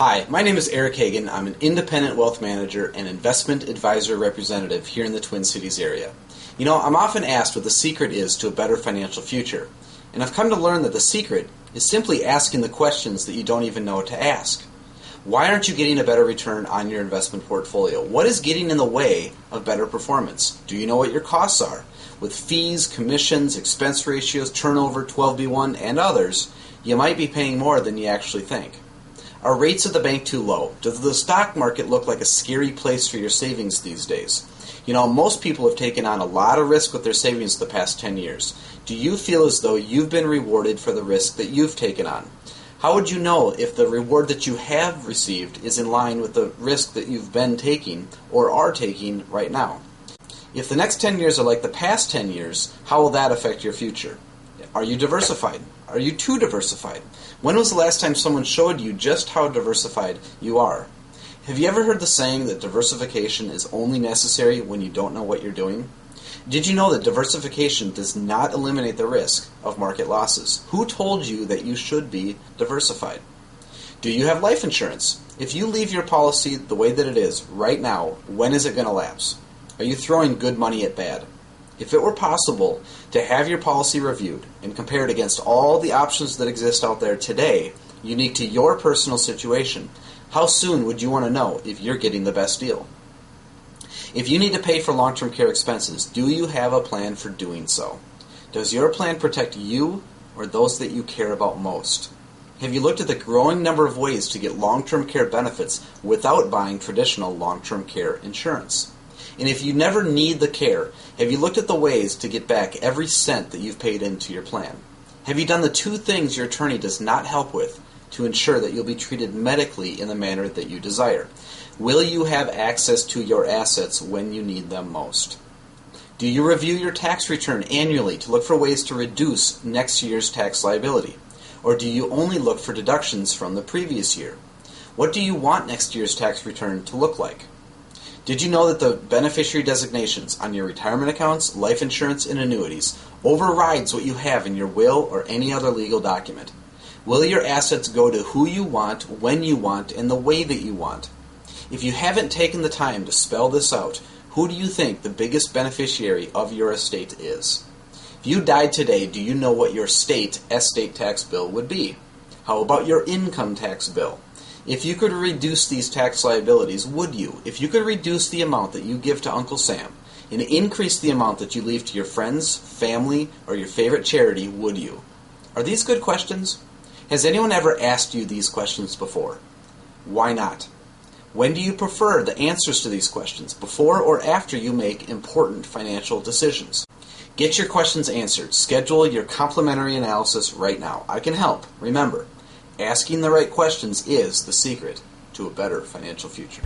Hi, my name is Eric Hagan. I'm an independent wealth manager and investment advisor representative here in the Twin Cities area. You know, I'm often asked what the secret is to a better financial future, and I've come to learn that the secret is simply asking the questions that you don't even know to ask. Why aren't you getting a better return on your investment portfolio? What is getting in the way of better performance? Do you know what your costs are? With fees, commissions, expense ratios, turnover, 12b-1, and others, you might be paying more than you actually think. Are rates at the bank too low? Does the stock market look like a scary place for your savings these days? You know, most people have taken on a lot of risk with their savings the past 10 years. Do you feel as though you've been rewarded for the risk that you've taken on? How would you know if the reward that you have received is in line with the risk that you've been taking or are taking right now? If the next 10 years are like the past 10 years, how will that affect your future? Are you diversified? Are you too diversified? When was the last time someone showed you just how diversified you are? Have you ever heard the saying that diversification is only necessary when you don't know what you're doing? Did you know that diversification does not eliminate the risk of market losses? Who told you that you should be diversified? Do you have life insurance? If you leave your policy the way that it is right now, when is it going to lapse? Are you throwing good money at bad? If it were possible to have your policy reviewed and compared against all the options that exist out there today, unique to your personal situation, how soon would you want to know if you're getting the best deal? If you need to pay for long-term care expenses, do you have a plan for doing so? Does your plan protect you or those that you care about most? Have you looked at the growing number of ways to get long-term care benefits without buying traditional long-term care insurance? And if you never need the care, have you looked at the ways to get back every cent that you've paid into your plan? Have you done the two things your attorney does not help with to ensure that you'll be treated medically in the manner that you desire? Will you have access to your assets when you need them most? Do you review your tax return annually to look for ways to reduce next year's tax liability? Or do you only look for deductions from the previous year? What do you want next year's tax return to look like? Did you know that the beneficiary designations on your retirement accounts, life insurance, and annuities overrides what you have in your will or any other legal document? Will your assets go to who you want, when you want, and the way that you want? If you haven't taken the time to spell this out, who do you think the biggest beneficiary of your estate is? If you died today, do you know what your state estate tax bill would be? How about your income tax bill? If you could reduce these tax liabilities, would you? If you could reduce the amount that you give to Uncle Sam and increase the amount that you leave to your friends, family, or your favorite charity, would you? Are these good questions? Has anyone ever asked you these questions before? Why not? When do you prefer the answers to these questions, before or after you make important financial decisions? Get your questions answered. Schedule your complimentary analysis right now. I can help. Remember, asking the right questions is the secret to a better financial future.